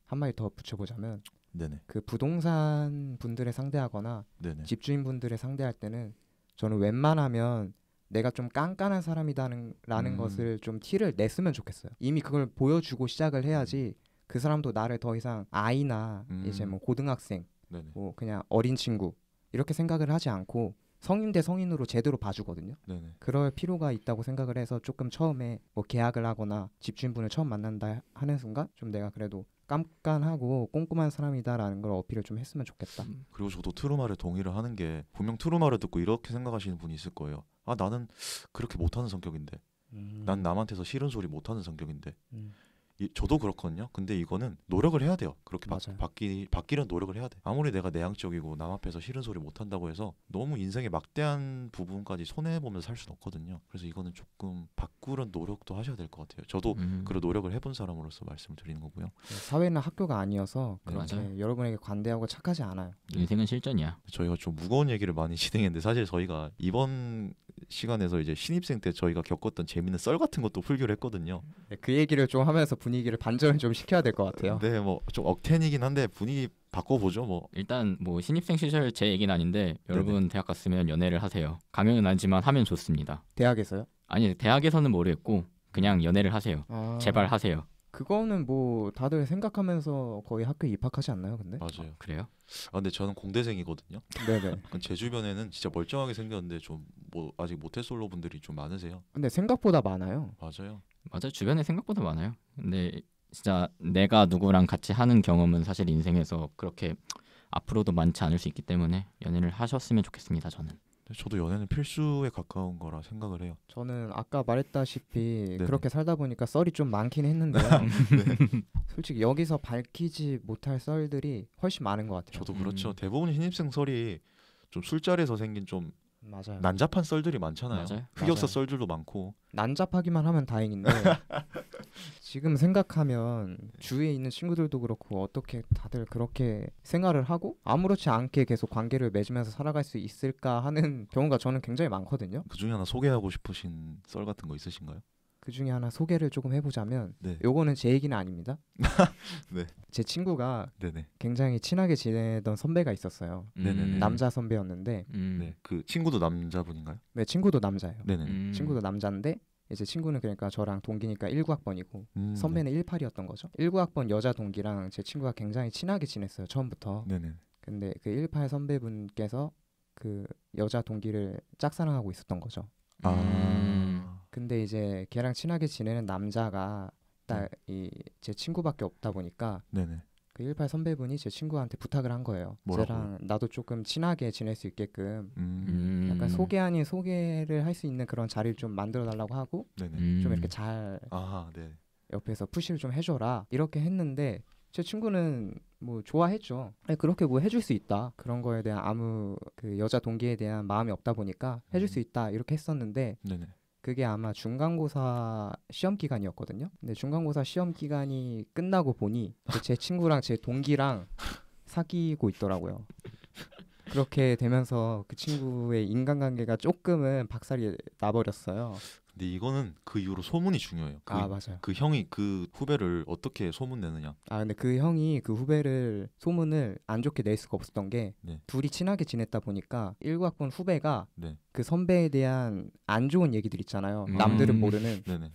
[SPEAKER 1] 한마디 더 붙여보자면
[SPEAKER 2] 네네.
[SPEAKER 1] 그 부동산 분들을 상대하거나
[SPEAKER 2] 네네.
[SPEAKER 1] 집주인 분들을 상대할 때는 저는 웬만하면 내가 좀 깐깐한 사람이라는 것을 좀 티를 냈으면 좋겠어요. 이미 그걸 보여주고 시작을 해야지 그 사람도 나를 더 이상 아이나 이제 뭐 고등학생
[SPEAKER 2] 네네.
[SPEAKER 1] 뭐 그냥 어린 친구 이렇게 생각을 하지 않고 성인 대 성인으로 제대로 봐주거든요.
[SPEAKER 2] 네네.
[SPEAKER 1] 그럴 필요가 있다고 생각을 해서 조금 처음에 뭐 계약을 하거나 집주인분을 처음 만난다 하는 순간 좀 내가 그래도 깐깐하고 꼼꼼한 사람이다라는 걸 어필을 좀 했으면 좋겠다.
[SPEAKER 2] 그리고 저도 트루마를 동의를 하는 게 분명 트루마를 듣고 이렇게 생각하시는 분이 있을 거예요. 나는 그렇게 못하는 성격인데 난 남한테서 싫은 소리 못하는 성격인데 저도 그렇거든요. 근데 이거는 노력을 해야 돼요. 그렇게 바뀌는 노력을 해야 돼. 아무리 내가 내향적이고 남 앞에서 싫은 소리 못한다고 해서 너무 인생의 막대한 부분까지 손해보면서 살 수는 없거든요. 그래서 이거는 조금 바꾸는 노력도 하셔야 될 것 같아요. 저도 그런 노력을 해본 사람으로서 말씀을 드리는 거고요.
[SPEAKER 1] 사회는 학교가 아니어서 그렇게
[SPEAKER 3] 맞아요.
[SPEAKER 1] 여러분에게 관대하고 착하지 않아요.
[SPEAKER 3] 인생은 실전이야.
[SPEAKER 2] 저희가 좀 무거운 얘기를 많이 진행했는데 사실 저희가 이번 시간에서 이제 신입생 때 저희가 겪었던 재밌는 썰 같은 것도 풀기로 했거든요.
[SPEAKER 1] 네, 그 얘기를 좀 하면서 분위기를 반전을 좀 시켜야 될 것 같아요.
[SPEAKER 2] 네, 뭐 좀 억텐이긴 한데 분위기 바꿔보죠. 뭐
[SPEAKER 3] 일단 뭐 신입생 시절 제 얘기는 아닌데 여러분 대학 갔으면 연애를 하세요. 강요는 아니지만 하면 좋습니다.
[SPEAKER 1] 대학에서요?
[SPEAKER 3] 아니 대학에서는 모르겠고 그냥 연애를 하세요. 제발 하세요.
[SPEAKER 1] 그거는 뭐 다들 생각하면서 거의 학교에 입학하지 않나요, 근데?
[SPEAKER 2] 맞아요.
[SPEAKER 3] 그래요?
[SPEAKER 2] 근데 저는 공대생이거든요.
[SPEAKER 1] 네네.
[SPEAKER 2] 제 주변에는 진짜 멀쩡하게 생겼는데 좀 뭐 아직 모태솔로 분들이 좀 많으세요.
[SPEAKER 1] 근데 생각보다 많아요.
[SPEAKER 2] 맞아요.
[SPEAKER 3] 주변에 생각보다 많아요. 근데 진짜 내가 누구랑 같이 하는 경험은 사실 인생에서 그렇게 앞으로도 많지 않을 수 있기 때문에 연애를 하셨으면 좋겠습니다. 저는.
[SPEAKER 2] 저도 연애는 필수에 가까운 거라 생각을 해요.
[SPEAKER 1] 저는 아까 말했다시피
[SPEAKER 2] 네네.
[SPEAKER 1] 그렇게 살다 보니까 썰이 좀 많긴 했는데요. 솔직히 여기서 밝히지 못할 썰들이 훨씬 많은 것 같아요.
[SPEAKER 2] 저도 그렇죠. 대부분 신입생 설이 좀 술자리에서 생긴 좀
[SPEAKER 1] 맞아요.
[SPEAKER 2] 난잡한 썰들이 많잖아요.
[SPEAKER 3] 맞아요.
[SPEAKER 2] 흑역사
[SPEAKER 1] 맞아요.
[SPEAKER 2] 썰들도 많고.
[SPEAKER 1] 난잡하기만 하면 다행인데 지금 생각하면 주위에 있는 친구들도 그렇고 어떻게 다들 그렇게 생활을 하고 아무렇지 않게 계속 관계를 맺으면서 살아갈 수 있을까 하는 경우가 저는 굉장히 많거든요.
[SPEAKER 2] 그 중에 하나 소개하고 싶으신 썰 같은 거 있으신가요?
[SPEAKER 1] 그 중에 하나 소개를 조금 해보자면
[SPEAKER 2] 네.
[SPEAKER 1] 요거는 제 얘기는 아닙니다.
[SPEAKER 2] 네.
[SPEAKER 1] 제 친구가
[SPEAKER 2] 네네.
[SPEAKER 1] 굉장히 친하게 지내던 선배가 있었어요.
[SPEAKER 2] 네네네.
[SPEAKER 1] 남자 선배였는데
[SPEAKER 2] 네. 그 친구도 남자분인가요?
[SPEAKER 1] 네, 친구도 남자예요.
[SPEAKER 2] 네네.
[SPEAKER 1] 친구도 남자인데 이제 친구는 그러니까 저랑 동기니까 19학번이고
[SPEAKER 2] 네.
[SPEAKER 1] 선배는 18이었던 거죠. 19학번 여자 동기랑 제 친구가 굉장히 친하게 지냈어요. 처음부터.
[SPEAKER 2] 네네.
[SPEAKER 1] 근데 그 18 선배분께서 그 여자 동기를 짝사랑하고 있었던 거죠. 근데 이제 걔랑 친하게 지내는 남자가 딱 제 친구밖에 없다 보니까
[SPEAKER 2] 네네.
[SPEAKER 1] 그 18 선배분이 제 친구한테 부탁을 한 거예요.
[SPEAKER 2] 뭐라고요?
[SPEAKER 1] 쟤랑 나도 조금 친하게 지낼 수 있게끔 약간
[SPEAKER 3] 약간
[SPEAKER 1] 소개 아닌 소개를 할 수 있는 그런 자리를 좀 만들어 달라고 하고
[SPEAKER 2] 네네.
[SPEAKER 1] 좀 이렇게 잘
[SPEAKER 2] 아, 네.
[SPEAKER 1] 옆에서 푸시를 좀 해줘라 이렇게 했는데 제 친구는 뭐 좋아했죠. 아니, 그렇게 뭐 해줄 수 있다 그런 거에 대한 아무 그 여자 동기에 대한 마음이 없다 보니까 해줄 수 있다 이렇게 했었는데
[SPEAKER 2] 네네.
[SPEAKER 1] 그게 아마 중간고사 시험 기간이었거든요. 근데 중간고사 시험 기간이 끝나고 보니 제 친구랑 제 동기랑 사귀고 있더라고요. 그렇게 되면서 그 친구의 인간관계가 조금은 박살이 나버렸어요.
[SPEAKER 2] 근데 이거는 그 이후로 소문이 중요해요.
[SPEAKER 1] 맞아요.
[SPEAKER 2] 그 형이 그 후배를 어떻게 소문내느냐.
[SPEAKER 1] 근데 그 형이 그 후배를 소문을 안 좋게 낼 수가 없었던 게
[SPEAKER 2] 네.
[SPEAKER 1] 둘이 친하게 지냈다 보니까 19학번 후배가
[SPEAKER 2] 네.
[SPEAKER 1] 그 선배에 대한 안 좋은 얘기들 있잖아요. 남들은 모르는
[SPEAKER 2] 네네.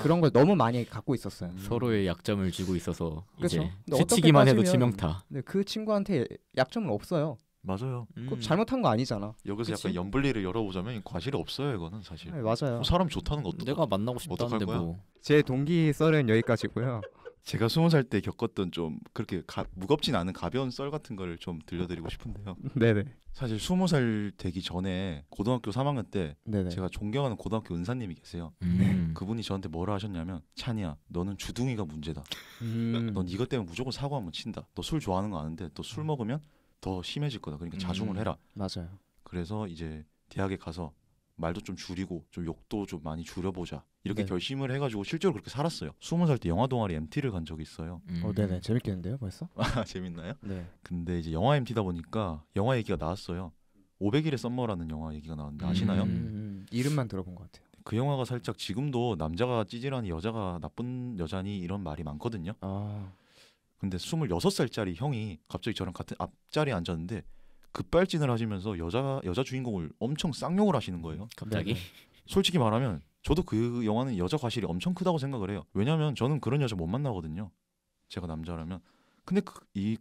[SPEAKER 1] 그런 걸 너무 많이 갖고 있었어요.
[SPEAKER 3] 서로의 약점을 쥐고 있어서
[SPEAKER 1] 그렇죠.
[SPEAKER 3] 이제
[SPEAKER 1] 근데 어떻게
[SPEAKER 3] 스치기만 해도
[SPEAKER 1] 따지면
[SPEAKER 3] 치명타.
[SPEAKER 1] 근데 그 친구한테 약점은 없어요.
[SPEAKER 2] 맞아요.
[SPEAKER 1] 그거 잘못한 거 아니잖아.
[SPEAKER 2] 여기서
[SPEAKER 1] 그치?
[SPEAKER 2] 약간 연불리를 열어보자면 과실이 없어요. 이거는 사실.
[SPEAKER 1] 네, 맞아요.
[SPEAKER 2] 뭐 사람 좋다는 것도.
[SPEAKER 3] 내가 만나고 싶다는데
[SPEAKER 2] 어떡할 거야?
[SPEAKER 3] 뭐.
[SPEAKER 1] 제 동기 썰은 여기까지고요.
[SPEAKER 2] 제가 20살 때 겪었던 좀 그렇게 무겁진 않은 가벼운 썰 같은 거를 좀 들려드리고 싶은데요.
[SPEAKER 1] 네네.
[SPEAKER 2] 사실 20살 되기 전에 고등학교 3학년 때
[SPEAKER 1] 네네.
[SPEAKER 2] 제가 존경하는 고등학교 은사님이 계세요. 그분이 저한테 뭐라 하셨냐면 찬이야 너는 주둥이가 문제다. 넌 이것 때문에 무조건 사고 한번 친다. 너 술 좋아하는 거 아는데 너 술 먹으면 더 심해질 거다. 그러니까 자중을 해라.
[SPEAKER 1] 맞아요.
[SPEAKER 2] 그래서 이제 대학에 가서 말도 좀 줄이고 좀 욕도 좀 많이 줄여보자. 이렇게
[SPEAKER 1] 네.
[SPEAKER 2] 결심을 해가지고 실제로 그렇게 살았어요. 20살 때 영화 동아리 MT를 간 적이 있어요.
[SPEAKER 1] 네네. 재밌겠는데요, 벌써?
[SPEAKER 2] 재밌나요?
[SPEAKER 1] 네.
[SPEAKER 2] 근데 이제 영화 MT다 보니까 영화 얘기가 나왔어요. 500일의 썸머라는 영화 얘기가 나왔는데 아시나요?
[SPEAKER 1] 이름만 들어본 것 같아요.
[SPEAKER 2] 그 영화가 살짝 지금도 남자가 찌질하니 여자가 나쁜 여자니 이런 말이 많거든요. 근데 26살짜리 형이 갑자기 저랑 같은 앞자리에 앉았는데 급발진을 하시면서 여자 주인공을 엄청 쌍욕을 하시는 거예요.
[SPEAKER 3] 갑자기?
[SPEAKER 2] 솔직히 말하면 저도 그 영화는 여자 과실이 엄청 크다고 생각을 해요. 왜냐면 저는 그런 여자 못 만나거든요. 제가 남자라면. 근데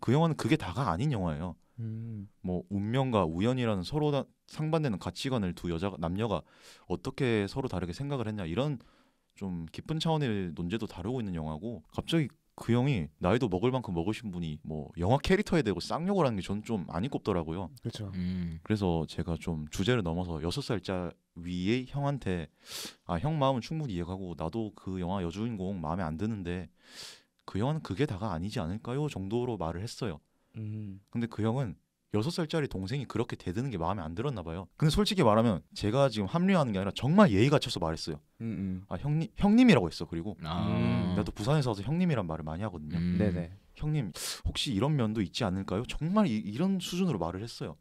[SPEAKER 2] 그 영화는 그게 다가 아닌 영화예요. 뭐 운명과 우연이라는 서로 상반되는 가치관을 두 남녀가 어떻게 서로 다르게 생각을 했냐 이런 좀 깊은 차원의 논제도 다루고 있는 영화고 갑자기 그 형이 나이도 먹을 만큼 먹으신 분이 뭐 영화 캐릭터에 대고 쌍욕을 하는 게 저는 좀 많이 꼽더라고요.
[SPEAKER 1] 그렇죠.
[SPEAKER 2] 그래서 제가 좀 주제를 넘어서 6살짜 위의 형한테 형 마음은 충분히 이해가고 나도 그 영화 여주인공 마음에 안 드는데 그 영화는 그게 다가 아니지 않을까요? 정도로 말을 했어요. 근데 그 형은 6살짜리 동생이 그렇게 대드는 게 마음에 안 들었나 봐요. 근데 솔직히 말하면 제가 지금 합리화하는 게 아니라 정말 예의 갖춰서 말했어요. 형님이라고 했어. 그리고 나도 부산에서 와서 형님이란 말을 많이 하거든요.
[SPEAKER 1] 네네.
[SPEAKER 2] 형님 혹시 이런 면도 있지 않을까요? 정말 이런 수준으로 말을 했어요.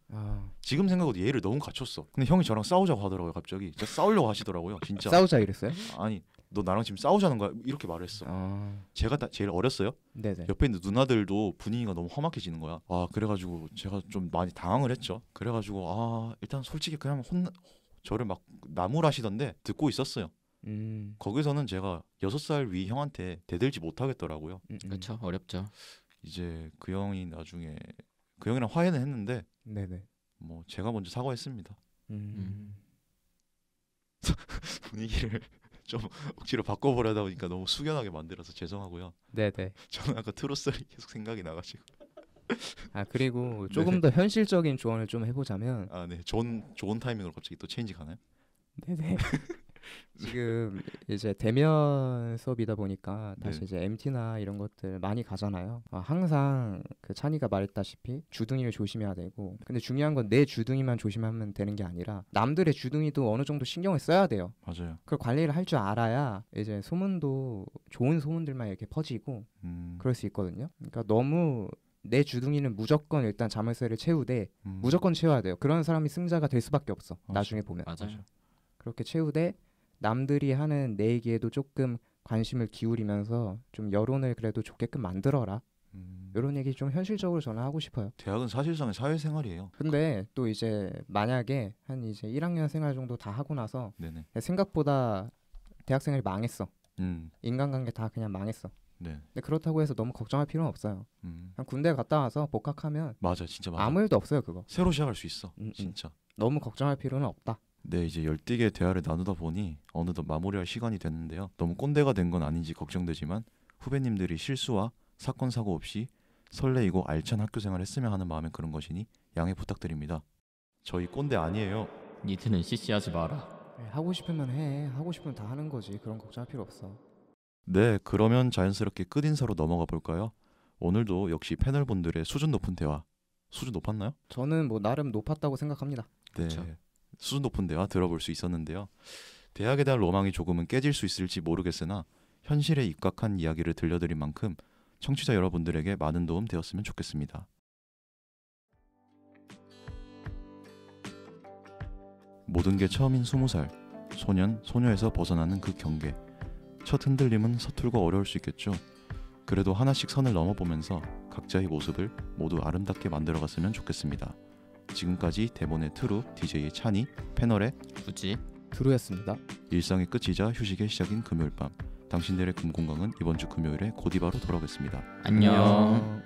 [SPEAKER 2] 지금 생각해도 예의를 너무 갖췄어. 근데 형이 저랑 싸우자고 하더라고요. 갑자기 진짜 싸우려고 하시더라고요. 진짜.
[SPEAKER 1] 싸우자 이랬어요?
[SPEAKER 2] 아니 너 나랑 지금 싸우자는 거야? 이렇게 말을 했어. 제가 제일 어렸어요. 네네. 옆에 있는 누나들도 분위기가 너무 험악해지는 거야. 그래가지고 제가 좀 많이 당황을 했죠. 그래가지고 일단 솔직히 그냥 저를 막 나무라시던데 듣고 있었어요. 거기서는 제가 6살 위 형한테 대들지 못하겠더라고요.
[SPEAKER 3] 그렇죠. 어렵죠.
[SPEAKER 2] 이제 그 형이 나중에 그 형이랑 화해는 했는데
[SPEAKER 1] 네네.
[SPEAKER 2] 뭐 제가 먼저 사과했습니다. 분위기를 좀 억지로 바꿔보려다 보니까 너무 숙연하게 만들어서 죄송하고요.
[SPEAKER 1] 네네.
[SPEAKER 2] 저는 아까 트로스를 계속 생각이 나가지고.
[SPEAKER 1] 그리고 조금 더 현실적인 조언을 좀 해보자면
[SPEAKER 2] 네. 좋은 타이밍으로 갑자기 또 체인지 가나요?
[SPEAKER 1] 네네. 지금 이제 대면 수업이다 보니까 다시
[SPEAKER 2] 네.
[SPEAKER 1] 이제 MT나 이런 것들 많이 가잖아요. 항상 그 찬이가 말했다시피 주둥이를 조심해야 되고, 근데 중요한 건 내 주둥이만 조심하면 되는 게 아니라 남들의 주둥이도 어느 정도 신경을 써야 돼요.
[SPEAKER 2] 맞아요.
[SPEAKER 1] 그걸 관리를 할 줄 알아야 이제 소문도 좋은 소문들만 이렇게 퍼지고 그럴 수 있거든요. 그러니까 너무 내 주둥이는 무조건 일단 자물쇠를 채우되 무조건 채워야 돼요. 그런 사람이 승자가 될 수밖에 없어.
[SPEAKER 2] 맞아.
[SPEAKER 1] 나중에 보면.
[SPEAKER 3] 맞아요.
[SPEAKER 1] 그렇게 채우되 남들이 하는 내 얘기에도 조금 관심을 기울이면서 좀 여론을 그래도 좋게끔 만들어라. 이런 얘기 좀 현실적으로 저는 하고 싶어요.
[SPEAKER 2] 대학은 사실상 사회생활이에요.
[SPEAKER 1] 근데 또 이제 만약에 한 이제 1학년 생활 정도 다 하고 나서
[SPEAKER 2] 네네.
[SPEAKER 1] 생각보다 대학생활이 망했어.
[SPEAKER 2] 음.
[SPEAKER 1] 인간관계 다 그냥 망했어.
[SPEAKER 2] 네.
[SPEAKER 1] 근데 그렇다고 해서 너무 걱정할 필요는 없어요. 그냥 군대 갔다 와서 복학하면
[SPEAKER 2] 맞아, 진짜 맞아.
[SPEAKER 1] 아무 일도 없어요, 그거.
[SPEAKER 2] 새로 시작할 수 있어, 진짜.
[SPEAKER 1] 너무 걱정할 필요는 없다.
[SPEAKER 2] 네, 이제 열띠게 대화를 나누다 보니 어느덧 마무리할 시간이 됐는데요. 너무 꼰대가 된 건 아닌지 걱정되지만 후배님들이 실수와 사건 사고 없이 설레이고 알찬 학교생활 했으면 하는 마음에 그런 것이니 양해 부탁드립니다. 저희 꼰대 아니에요.
[SPEAKER 3] 니트는 CC하지 마라.
[SPEAKER 1] 하고 싶으면 해. 하고 싶으면 다 하는 거지. 그런 걱정할 필요 없어.
[SPEAKER 2] 네, 그러면 자연스럽게 끝인사로 넘어가 볼까요? 오늘도 역시 패널분들의 수준 높은 대화. 수준 높았나요?
[SPEAKER 1] 저는 뭐 나름 높았다고 생각합니다.
[SPEAKER 2] 네,
[SPEAKER 3] 그쵸.
[SPEAKER 2] 수준 높은 대화 들어볼 수 있었는데요. 대학에 대한 로망이 조금은 깨질 수 있을지 모르겠으나 현실에 입각한 이야기를 들려드린 만큼 청취자 여러분들에게 많은 도움 되었으면 좋겠습니다. 모든 게 처음인 20살, 소년, 소녀에서 벗어나는 그 경계. 첫 흔들림은 서툴고 어려울 수 있겠죠. 그래도 하나씩 선을 넘어보면서 각자의 모습을 모두 아름답게 만들어갔으면 좋겠습니다. 지금까지 대본의 트루, DJ 찬이, 패널의
[SPEAKER 3] 굳이
[SPEAKER 1] 드루였습니다.
[SPEAKER 2] 일상의 끝이자 휴식의 시작인 금요일 밤. 당신들의 금공강은 이번 주 금요일에 고디바로 돌아오겠습니다.
[SPEAKER 3] 안녕.